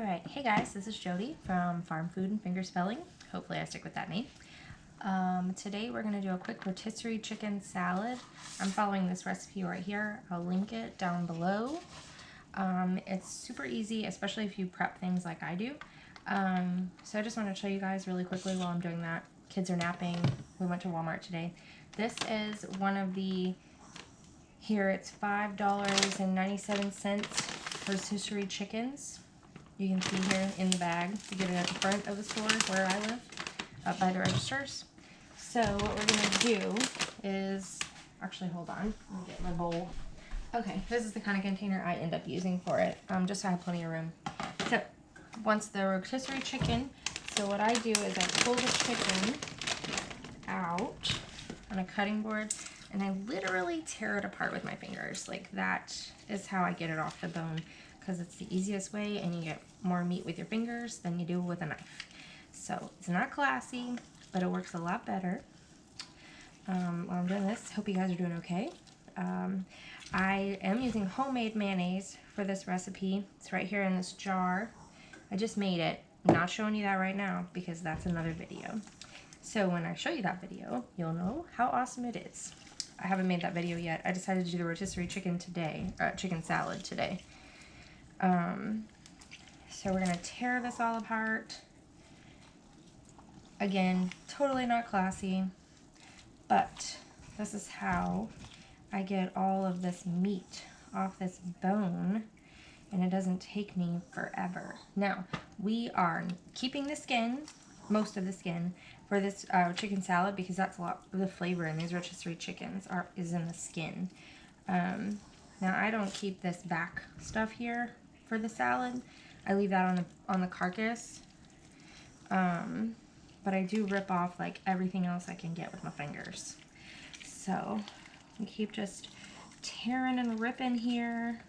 Alright, hey guys, this is Jody from Farm Food and Fingerspelling. Hopefully I stick with that name. Today we're going to do a quick rotisserie chicken salad. I'm following this recipe right here. I'll link it down below. It's super easy, especially if you prep things like I do. So I just want to show you guys really quickly while I'm doing that. Kids are napping. We went to Walmart today. This is one of the, here it's $5.97 rotisserie chickens. You can see here in the bag. You get it at the front of the store where I live, up by the registers. So what we're going to do is, actually hold on, let me get my bowl. Okay, this is the kind of container I end up using for it, just so I have plenty of room. So once the rotisserie chicken, so what I do is I pull the chicken out on a cutting board and I literally tear it apart with my fingers. Like, that is how I get it off the bone, because it's the easiest way and you get more meat with your fingers than you do with a knife. So it's not classy, but it works a lot better. While I'm doing this, hope you guys are doing okay. I am using homemade mayonnaise for this recipe. It's right here in this jar. I just made it. I'm not showing you that right now because that's another video. So when I show you that video, you'll know how awesome it is. I haven't made that video yet. I decided to do the rotisserie chicken today, chicken salad today. So we're going to tear this all apart. Again, totally not classy, but this is how I get all of this meat off this bone, and it doesn't take me forever. Now, we are keeping the skin, most of the skin, for this chicken salad, because that's a lot of the flavor in these rotisserie chickens is in the skin. Now, I don't keep this back stuff here for the salad. I leave that on the carcass. But I do rip off like everything else I can get with my fingers. So we keep just tearing and ripping here.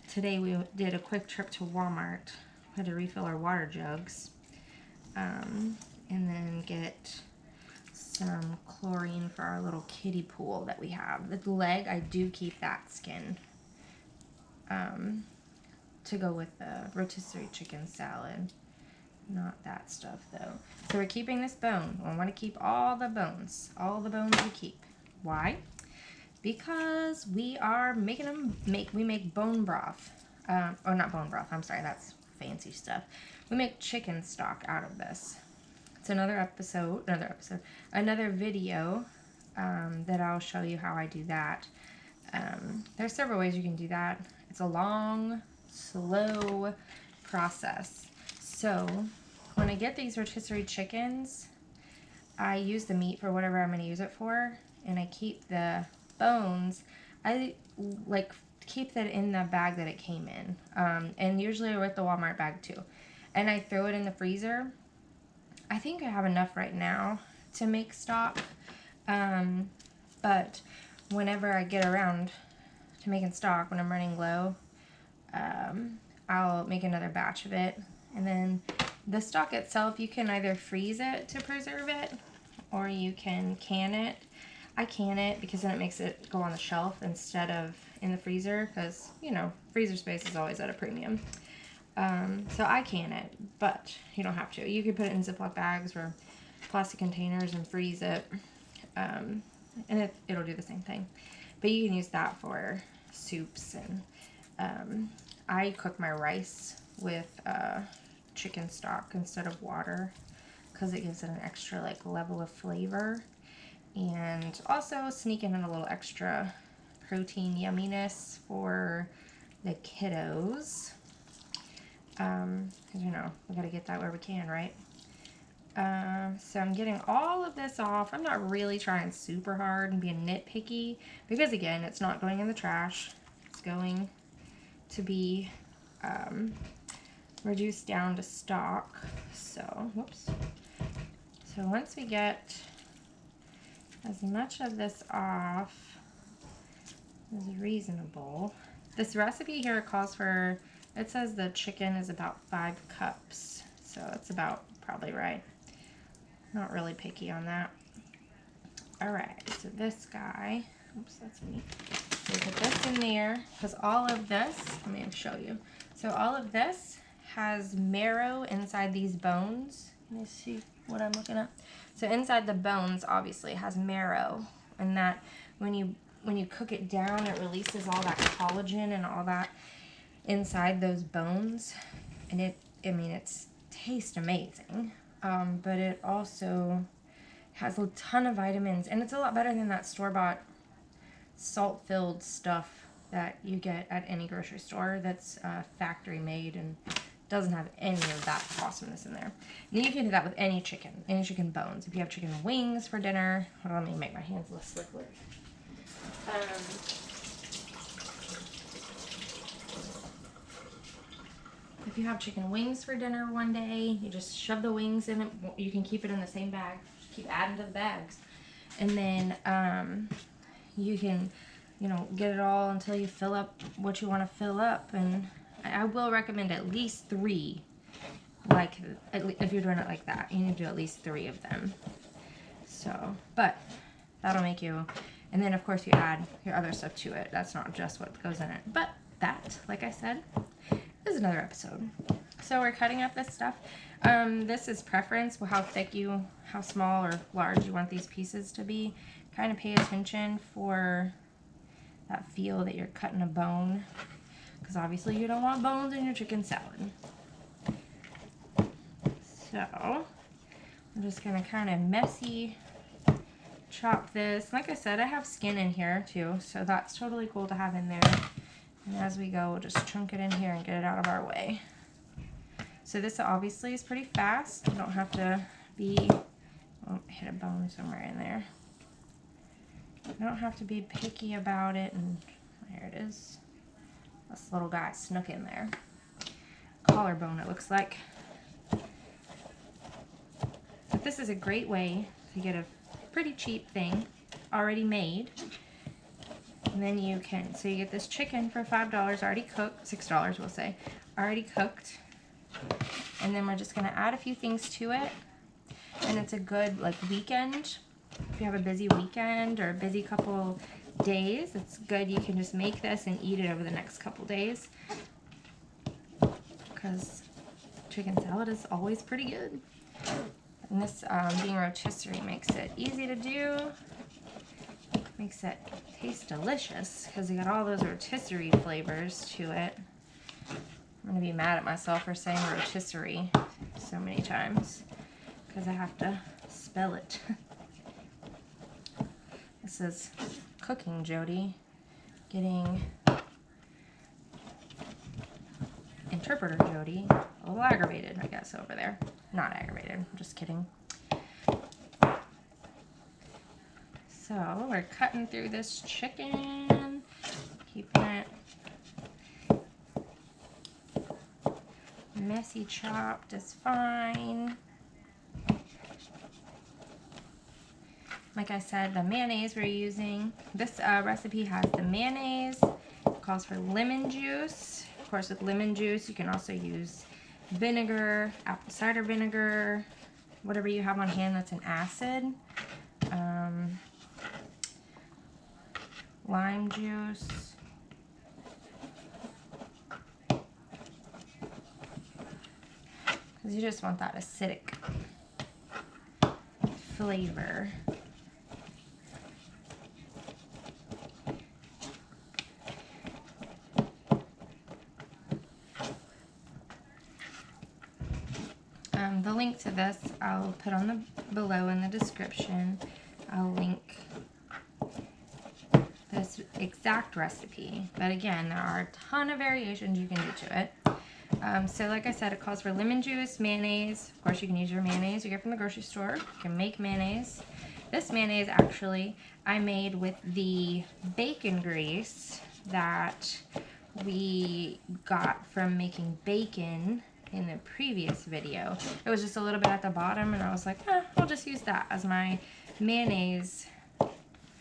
Today we did a quick trip to Walmart. We had to refill our water jugs. And then get some chlorine for our little kiddie pool that we have. The leg, I do keep that skin to go with the rotisserie chicken salad. Not that stuff though. So we're keeping this bone. We want to keep all the bones. All the bones we keep. Why? Because we are making them, we make bone broth. Or not bone broth, I'm sorry, that's fancy stuff. We make chicken stock out of this. It's another video that I'll show you how I do that. There's several ways you can do that. It's a long, slow process. So when I get these rotisserie chickens, I use the meat for whatever I'm going to use it for, and I keep the bones. I like keep that in the bag that it came in, and usually with the Walmart bag too. And I throw it in the freezer. I think I have enough right now to make stock, but whenever I get around to making stock, when I'm running low, I'll make another batch of it. And then the stock itself, you can either freeze it to preserve it, or you can can it. I can it because then it makes it go on the shelf instead of in the freezer, because, you know, freezer space is always at a premium. So I can it, but you don't have to. You can put it in Ziploc bags or plastic containers and freeze it, and it'll do the same thing. But you can use that for soups, and I cook my rice with chicken stock instead of water, because it gives it an extra like level of flavor, and also sneak in a little extra protein yumminess for the kiddos, because you know, we gotta get that where we can, right? So I'm getting all of this off. I'm not really trying super hard and being nitpicky, because again, it's not going in the trash. It's going to be reduced down to stock. So, whoops. So once we get as much of this off as reasonable, this recipe here calls for, it says the chicken is about 5 cups. So it's about probably right. Not really picky on that. Alright, so this guy, oops, that's me. You put this in there, because all of this, let me show you. So all of this has marrow inside these bones. Let me see what I'm looking at. So inside the bones, obviously, has marrow, and that when you cook it down, it releases all that collagen and all that inside those bones, and it's tastes amazing. But it also has a ton of vitamins, and it's a lot better than that store-bought salt-filled stuff that you get at any grocery store that's factory made and doesn't have any of that awesomeness in there. And you can do that with any chicken bones. If you have chicken wings for dinner, hold on, let me make my hands less liquid. If you have chicken wings for dinner one day, you just shove the wings in it. You can keep it in the same bag. Just keep adding to the bags. And then you can, get it all until you fill up what you want to fill up. And I will recommend at least 3. If you're doing it like that, you need to do at least 3 of them. So, but that'll make you, and then of course you add your other stuff to it. That's not just what goes in it. But that, like I said, is another episode. So we're cutting up this stuff. This is preference, how small or large you want these pieces to be. Kind of pay attention for that feel that you're cutting a bone, because obviously you don't want bones in your chicken salad. So I'm just gonna kind of messy chop this. Like I said, I have skin in here too, so that's totally cool to have in there. And as we go, we'll just chunk it in here and get it out of our way. So this obviously is pretty fast. You don't have to be, hit a bone somewhere in there. You don't have to be picky about it. And there it is. This little guy snuck in there. Collarbone, it looks like. But this is a great way to get a pretty cheap thing already made. And then you get this chicken for $5 already cooked, $6 we'll say, already cooked. And then we're just gonna add a few things to it. And it's a good weekend. If you have a busy weekend or a busy couple days, it's good. You can just make this and eat it over the next couple days, because chicken salad is always pretty good. And this being rotisserie makes it easy to do. Makes it taste delicious because you got all those rotisserie flavors to it. I'm gonna be mad at myself for saying rotisserie so many times because I have to spell it. This is Cooking Jody getting interpreter Jody a little aggravated, I guess, over there. Not aggravated, I'm just kidding. So we're cutting through this chicken, keeping it messy chopped is fine. Like I said, the mayonnaise we're using, this recipe has the mayonnaise, it calls for lemon juice. Of course, with lemon juice, you can also use vinegar, apple cider vinegar, whatever you have on hand that's an acid. Lime juice. Because you just want that acidic flavor. The link to this I'll put on below in the description. I'll link this exact recipe, but again, there are a ton of variations you can do to it. So like I said, it calls for lemon juice, mayonnaise. Of course, you can use your mayonnaise you get from the grocery store. You can make mayonnaise. This mayonnaise, actually, I made with the bacon grease that we got from making bacon in the previous video. It was just a little bit at the bottom, and I was like, I'll just use that as my mayonnaise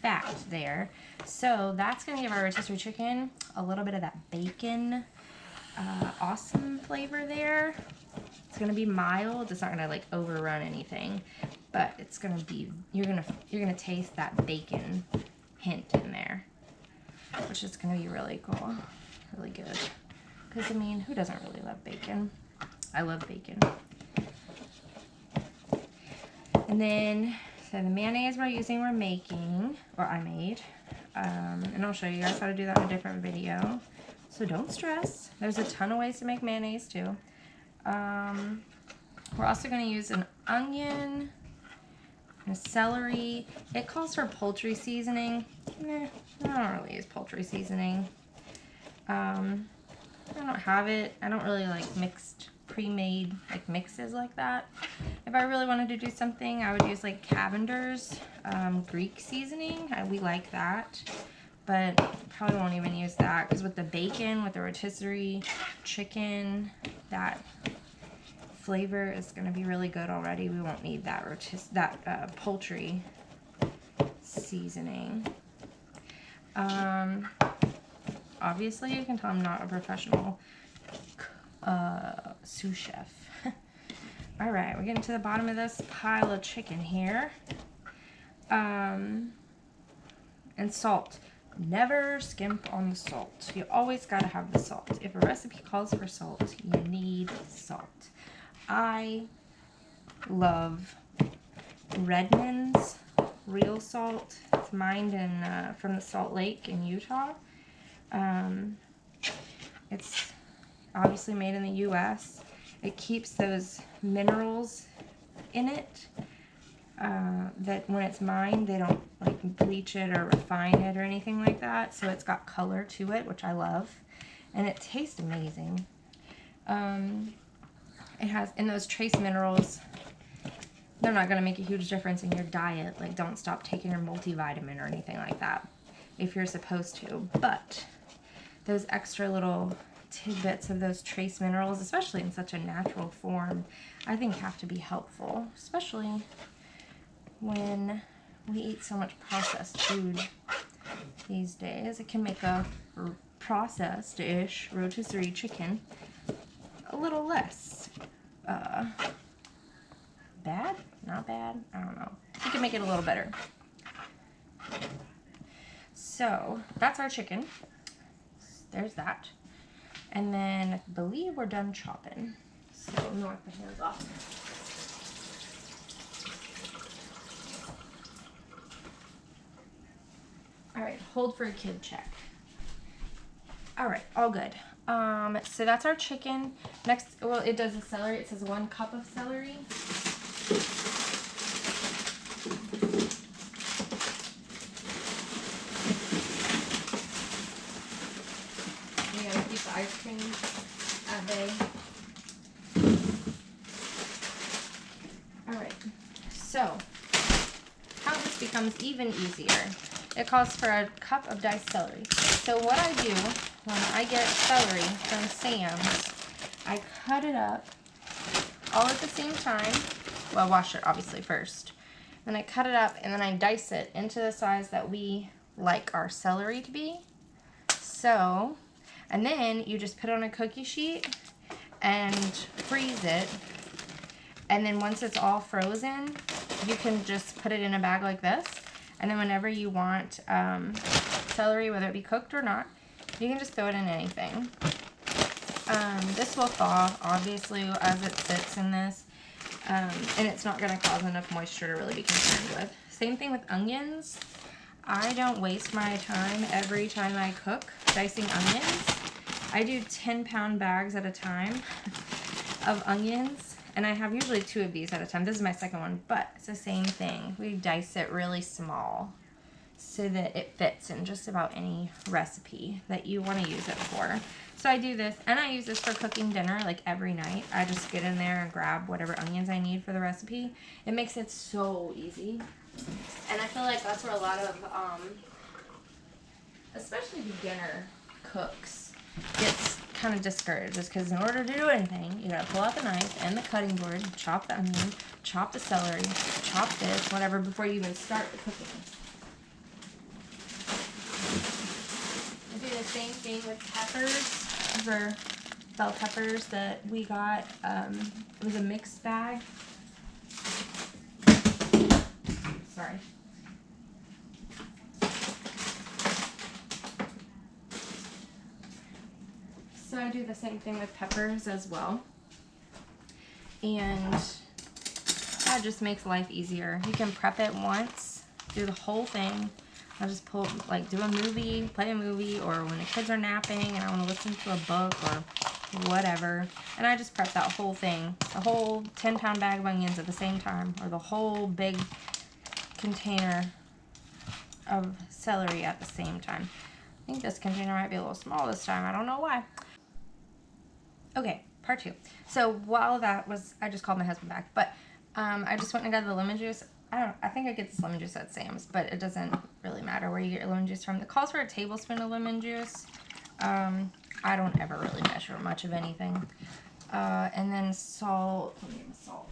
fat there. So that's going to give our rotisserie chicken a little bit of that bacon awesome flavor there. It's going to be mild. It's not going to overrun anything, but it's going to be, you're going to taste that bacon hint in there. which is going to be really cool, really good. Because, I mean, who doesn't really love bacon? I love bacon. And then, so the mayonnaise we're making, or I made, and I'll show you guys how to do that in a different video. So don't stress. There's a ton of ways to make mayonnaise too. We're also going to use an onion, and a celery. It calls for poultry seasoning. Nah, I don't really use poultry seasoning. I don't have it. I don't really like mixed, pre-made like mixes like that. If I really wanted to do something, I would use like Cavender's Greek seasoning. We like that, but probably won't even use that because with the bacon, with the rotisserie chicken, that flavor is going to be really good already. We won't need that poultry seasoning. Obviously, you can tell I'm not a professional sous chef. All right, we're getting to the bottom of this pile of chicken here. And salt. Never skimp on the salt. You always got to have the salt. If a recipe calls for salt, you need salt. I love Redmond's real salt. It's mined from the Salt Lake in Utah. It's obviously made in the U.S. It keeps those minerals in it that when it's mined, they don't like bleach it or refine it or anything like that. So it's got color to it, which I love, and it tastes amazing. It has, in those trace minerals, they're not going to make a huge difference in your diet. Like, don't stop taking your multivitamin or anything like that if you're supposed to. But those extra little tidbits of those trace minerals, especially in such a natural form, I think have to be helpful, especially when we eat so much processed food these days. It can make a processed-ish rotisserie chicken a little less bad? Not bad? I don't know. We can make it a little better. So that's our chicken. There's that. And then I believe we're done chopping. So I'm gonna wipe my hands off. All right, hold for a kid check. All right, all good. So that's our chicken. Next, well, it does the celery. It says 1 cup of celery. You gotta keep the ice cream at bay. All right, so how this becomes even easier. It calls for a cup of diced celery. So what I do when I get celery from Sam's, I cut it up all at the same time. Well, wash it obviously first. Then I cut it up and then I dice it into the size that we like our celery to be. So, and then you just put it on a cookie sheet and freeze it. And then once it's all frozen, you can just put it in a bag like this. And then whenever you want celery, whether it be cooked or not, you can just throw it in anything. This will thaw, obviously, as it sits in this. And it's not going to cause enough moisture to really be concerned with. Same thing with onions. I don't waste my time every time I cook dicing onions. I do 10-pound bags at a time of onions. And I have usually 2 of these at a time. This is my second one, but it's the same thing. We dice it really small so that it fits in just about any recipe that you want to use it for. So I do this, and I use this for cooking dinner like every night. I just get in there and grab whatever onions I need for the recipe. It makes it so easy. And I feel like that's where a lot of, especially beginner cooks, gets kind of discouraged, is because in order to do anything, you gotta pull out the knife and the cutting board, chop the onion, chop the celery, chop this, whatever, before you even start the cooking. I do the same thing with peppers. These are bell peppers that we got. It was a mixed bag. Sorry. So I do the same thing with peppers as well. And that just makes life easier. You can prep it once, do the whole thing. I'll just pull, like, do a movie, play a movie, or when the kids are napping and I want to listen to a book or whatever. And I just prep that whole thing, the whole 10-pound bag of onions at the same time, or the whole big container of celery at the same time. I think this container might be a little small this time. I don't know why. Okay, part 2. So while that was, I just called my husband back, but I just went and got the lemon juice. I think I get this lemon juice at Sam's, but it doesn't really matter where you get your lemon juice from. It calls for a tablespoon of lemon juice. I don't ever really measure much of anything. And then salt. Let me get my salt.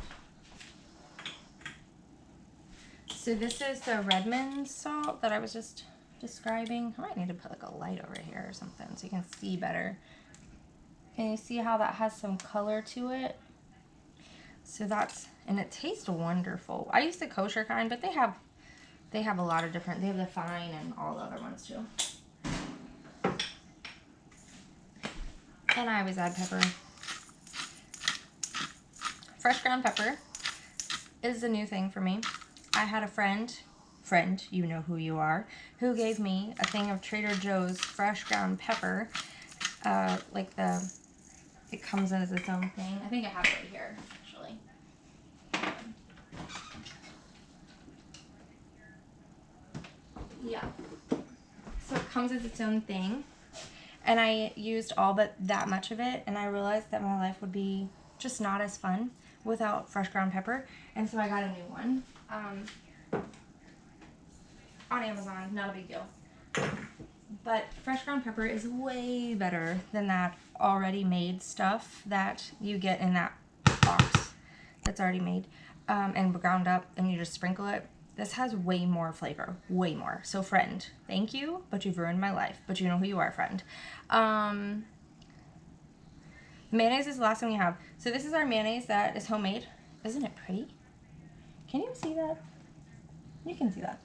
So this is the Redmond salt that I was just describing. I might need to put like a light over here or something so you can see better. Can you see how that has some color to it? So that's, and it tastes wonderful. I use the kosher kind, but they have a lot of different, they have the fine and all the other ones too. And I always add pepper. Fresh ground pepper is a new thing for me. I had a friend, you know who you are, who gave me a thing of Trader Joe's fresh ground pepper. It comes in as its own thing. I think I have it right here, actually. Yeah. So it comes as its own thing. And I used all but that much of it, and I realized that my life would be just not as fun without fresh ground pepper. And so I got a new one on Amazon. Not a big deal. But fresh ground pepper is way better than that already made stuff that you get in that box that's already made and ground up, and you just sprinkle it. This has way more flavor, way more. So friend, thank you, but you've ruined my life. But you know who you are, friend. Mayonnaise is the last one we have. So this is our mayonnaise that is homemade. Isn't it pretty? Can you see that? You can see that.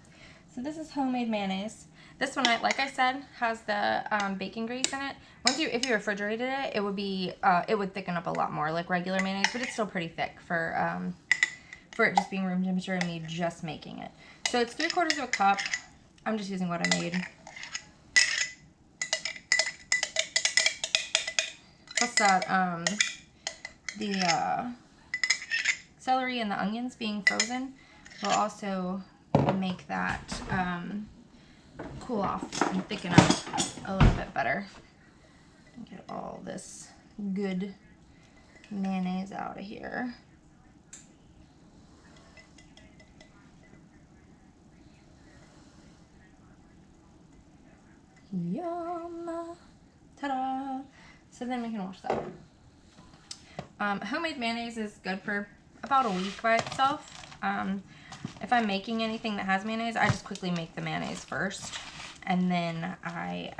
So this is homemade mayonnaise. This one, like I said, has the bacon grease in it. If you refrigerated it, it would thicken up a lot more, like regular mayonnaise, but it's still pretty thick for it just being room temperature and me just making it. So it's 3/4 of a cup. I'm just using what I made. Plus that, the celery and the onions being frozen will also make that cool off and thicken up a little bit better. Get all this good mayonnaise out of here. Yum! Ta-da! So then we can wash that. Homemade mayonnaise is good for about a week by itself. If I'm making anything that has mayonnaise, I just quickly make the mayonnaise first, and then I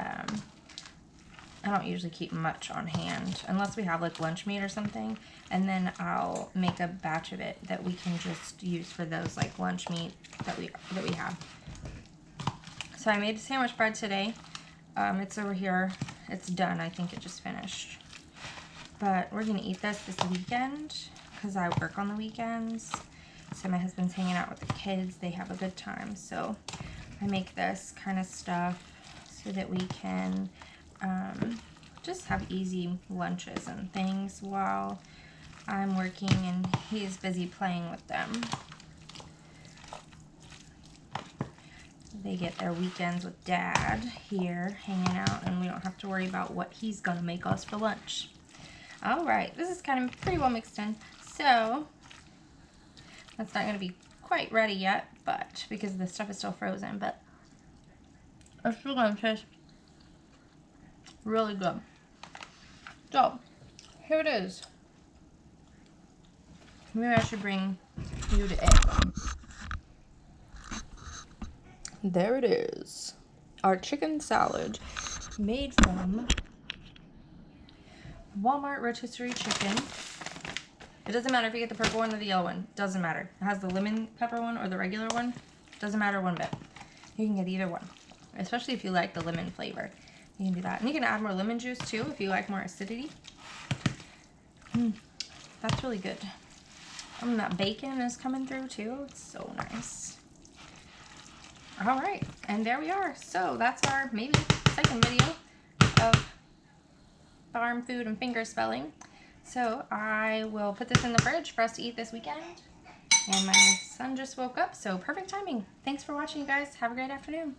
don't usually keep much on hand unless we have like lunch meat or something, and then I'll make a batch of it that we can just use for those like lunch meat that we have. So I made sandwich bread today. It's over here. It's done. I think it just finished. But we're gonna eat this weekend because I work on the weekends. So my husband's hanging out with the kids. They have a good time. So I make this kind of stuff so that we can just have easy lunches and things while I'm working and he's busy playing with them. They get their weekends with Dad here hanging out, and we don't have to worry about what he's gonna make us for lunch. All right, this is kind of pretty well mixed in. So that's not gonna be quite ready yet, but because the stuff is still frozen, but it's still gonna taste really good. So here it is. Maybe I should bring you to it. There it is. Our chicken salad made from Walmart rotisserie chicken. It doesn't matter if you get the purple one or the yellow one. Doesn't matter. It has the lemon pepper one or the regular one. Doesn't matter one bit. You can get either one, especially if you like the lemon flavor. You can do that. And you can add more lemon juice too if you like more acidity. That's really good. And that bacon is coming through too. It's so nice. All right, and there we are. So that's our maybe second video of farm food and finger spelling. So I will put this in the fridge for us to eat this weekend. And my son just woke up, so perfect timing. Thanks for watching, you guys. Have a great afternoon.